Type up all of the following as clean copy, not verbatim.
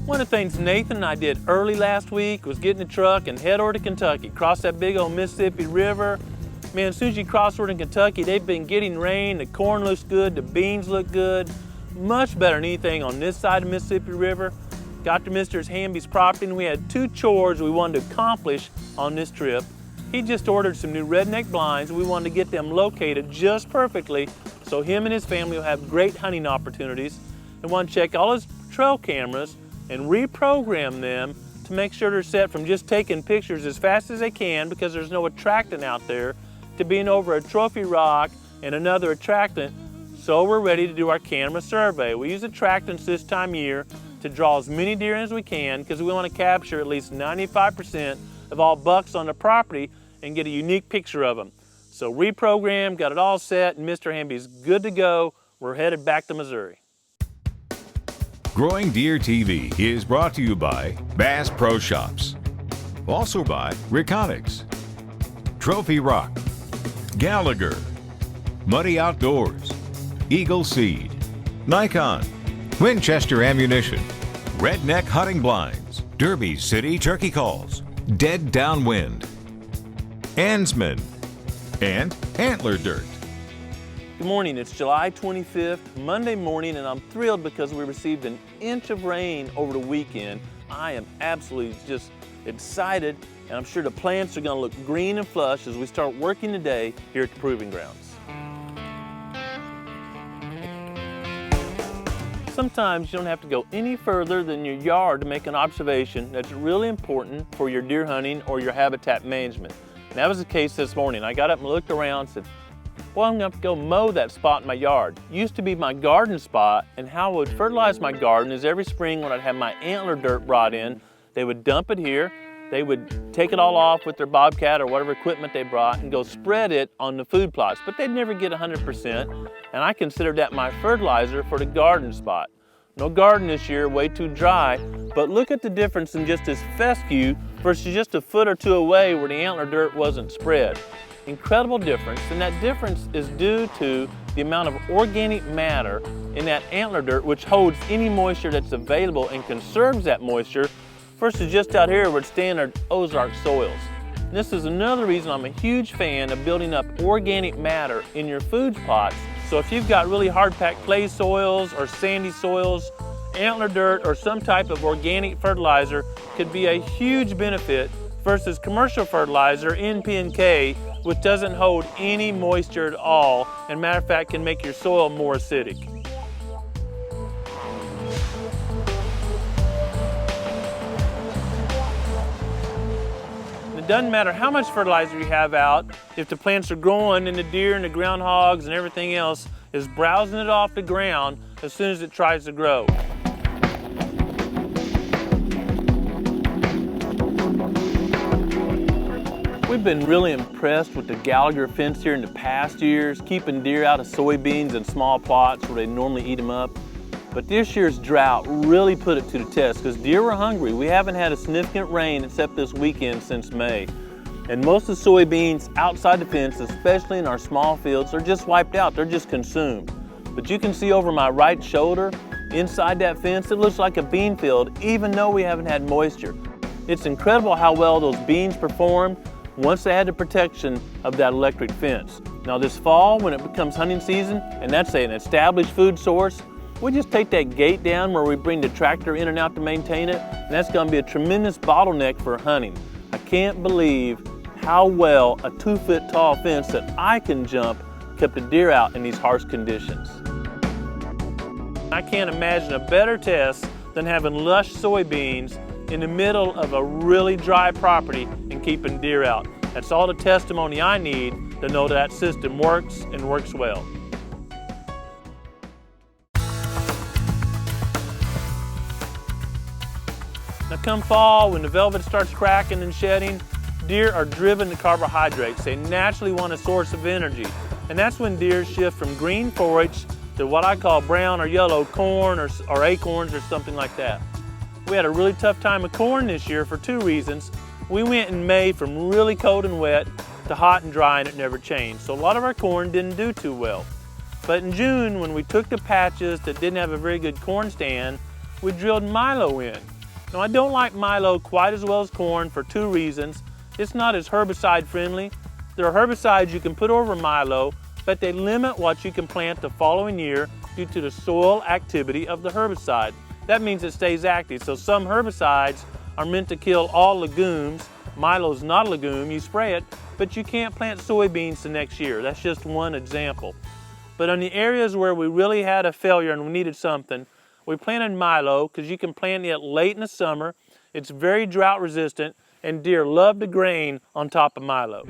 One of the things Nathan and I did early last week was get in the truck and head over to Kentucky, cross that big old Mississippi River. Man, as soon as you cross over to Kentucky, they've been getting rain, the corn looks good, the beans look good, much better than anything on this side of Mississippi River. Got to Mr. Hamby's property and we had two chores we wanted to accomplish on this trip. He just ordered some new redneck blinds. We wanted to get them located just perfectly so him and his family will have great hunting opportunities. And want to check all his trail cameras and reprogram them to make sure they're set from just taking pictures as fast as they can, because there's no attractant out there, to being over a trophy rock and another attractant, so we're ready to do our camera survey. We use attractants this time of year to draw as many deer as we can, because we want to capture at least 95% of all bucks on the property and get a unique picture of them. So reprogrammed, got it all set, and Mr. Hamby's good to go. We're headed back to Missouri. Growing Deer TV is brought to you by Bass Pro Shops. Also by Reconics, Trophy Rock, Gallagher, Muddy Outdoors, Eagle Seed, Nikon, Winchester Ammunition, Redneck Hunting Blinds, Derby City Turkey Calls, Dead Downwind, Ansman, and Antler Dirt. Good morning, it's July 25th, Monday morning, and I'm thrilled because we received an inch of rain over the weekend. I am absolutely just excited, and I'm sure the plants are gonna look green and flush as we start working today here at the Proving Grounds. Sometimes you don't have to go any further than your yard to make an observation that's really important for your deer hunting or your habitat management. And that was the case this morning. I got up and looked around and said, well, I'm gonna have to go mow that spot in my yard. Used to be my garden spot, and how I would fertilize my garden is every spring when I'd have my antler dirt brought in, they would dump it here, they would take it all off with their bobcat or whatever equipment they brought and go spread it on the food plots, but they'd never get 100%, and I considered that my fertilizer for the garden spot. No garden this year, way too dry, but look at the difference in just this fescue versus just a foot or two away where the antler dirt wasn't spread. Incredible difference, and that difference is due to the amount of organic matter in that antler dirt, which holds any moisture that's available and conserves that moisture, versus just out here with standard Ozark soils. And this is another reason I'm a huge fan of building up organic matter in your food plots. So if you've got really hard-packed clay soils or sandy soils, antler dirt or some type of organic fertilizer could be a huge benefit versus commercial fertilizer, NP&K, which doesn't hold any moisture at all, and matter of fact can make your soil more acidic. It doesn't matter how much fertilizer you have out, if the plants are growing and the deer and the groundhogs and everything else is browsing it off the ground as soon as it tries to grow. We've been really impressed with the Gallagher fence here in the past years, keeping deer out of soybeans and small plots where they normally eat them up. But this year's drought really put it to the test because deer were hungry. We haven't had a significant rain except this weekend since May. And most of the soybeans outside the fence, especially in our small fields, are just wiped out, they're just consumed. But you can see over my right shoulder, inside that fence, it looks like a bean field, even though we haven't had moisture. It's incredible how well those beans performed once they had the protection of that electric fence. Now this fall, when it becomes hunting season, and that's an established food source, we just take that gate down where we bring the tractor in and out to maintain it, and that's gonna be a tremendous bottleneck for hunting. I can't believe how well a 2-foot tall fence that I can jump kept the deer out in these harsh conditions. I can't imagine a better test than having lush soybeans in the middle of a really dry property and keeping deer out. That's all the testimony I need to know that system works and works well. Now come fall, when the velvet starts cracking and shedding, deer are driven to carbohydrates. They naturally want a source of energy. And that's when deer shift from green forage to what I call brown or yellow corn or acorns or something like that. We had a really tough time with corn this year for two reasons. We went in May from really cold and wet to hot and dry, and it never changed. So a lot of our corn didn't do too well. But in June, when we took the patches that didn't have a very good corn stand, we drilled milo in. Now, I don't like milo quite as well as corn for two reasons. It's not as herbicide friendly. There are herbicides you can put over milo, but they limit what you can plant the following year due to the soil activity of the herbicide. That means it stays active. So some herbicides are meant to kill all legumes. Milo's not a legume, you spray it, but you can't plant soybeans the next year. That's just one example. But in the areas where we really had a failure and we needed something, we planted milo because you can plant it late in the summer. It's very drought resistant and deer love the grain on top of milo.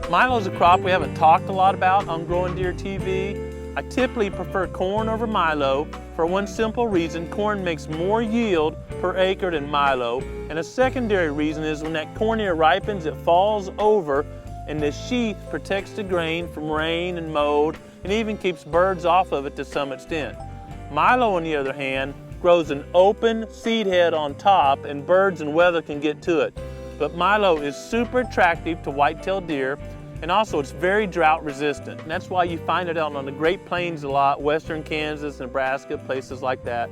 Milo is a crop we haven't talked a lot about on Growing Deer TV. I typically prefer corn over milo for one simple reason: corn makes more yield per acre than milo. And a secondary reason is when that corn ear ripens, it falls over and the sheath protects the grain from rain and mold and even keeps birds off of it to some extent. Milo, on the other hand, grows an open seed head on top and birds and weather can get to it. But milo is super attractive to white-tailed deer, and also it's very drought resistant. And that's why you find it out on the Great Plains a lot, western Kansas, Nebraska, places like that.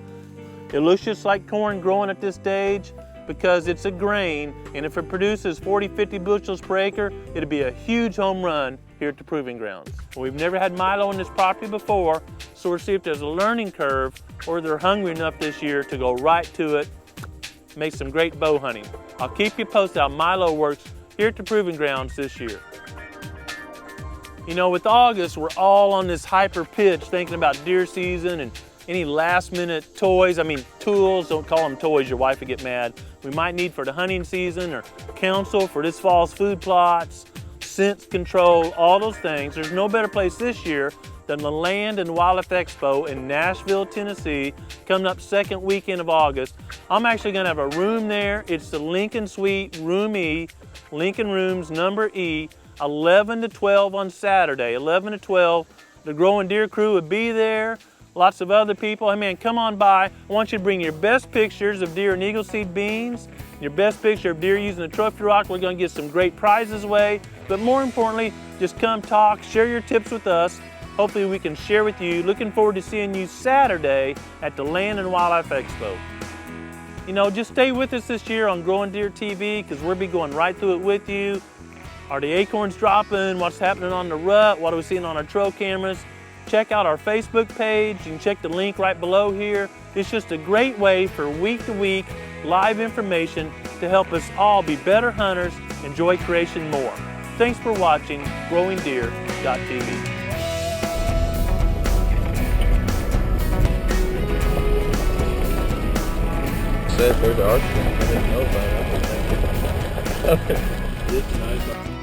It looks just like corn growing at this stage because it's a grain, and if it produces 40, 50 bushels per acre, it'll be a huge home run here at the Proving Grounds. We've never had milo on this property before, so we'll see if there's a learning curve or they're hungry enough this year to go right to it, make some great bow hunting. I'll keep you posted how milo works here at the Proving Grounds this year. You know, with August, we're all on this hyper pitch thinking about deer season and any last minute toys, tools, don't call them toys, your wife would get mad, we might need for the hunting season, or counsel for this fall's food plots, scent control, all those things. There's no better place this year than the Land and Wildlife Expo in Nashville, Tennessee, coming up second weekend of August. I'm actually gonna have a room there. It's the Lincoln Suite, Room E, Lincoln Rooms, number E, 11 to 12 on Saturday, 11 to 12. The Growing Deer crew would be there, lots of other people. Hey man, come on by. I want you to bring your best pictures of deer and eagle seed beans, your best picture of deer using a trophy rock. We're gonna get some great prizes away, but more importantly, just come talk, share your tips with us. Hopefully we can share with you. Looking forward to seeing you Saturday at the Land and Wildlife Expo. You know, just stay with us this year on Growing Deer TV because we'll be going right through it with you. Are the acorns dropping? What's happening on the rut? What are we seeing on our trail cameras? Check out our Facebook page. You can check the link right below here. It's just a great way for week-to-week live information to help us all be better hunters, enjoy creation more. Thanks for watching GrowingDeer.tv. Said there's the archery. I didn't know about it. It's nice.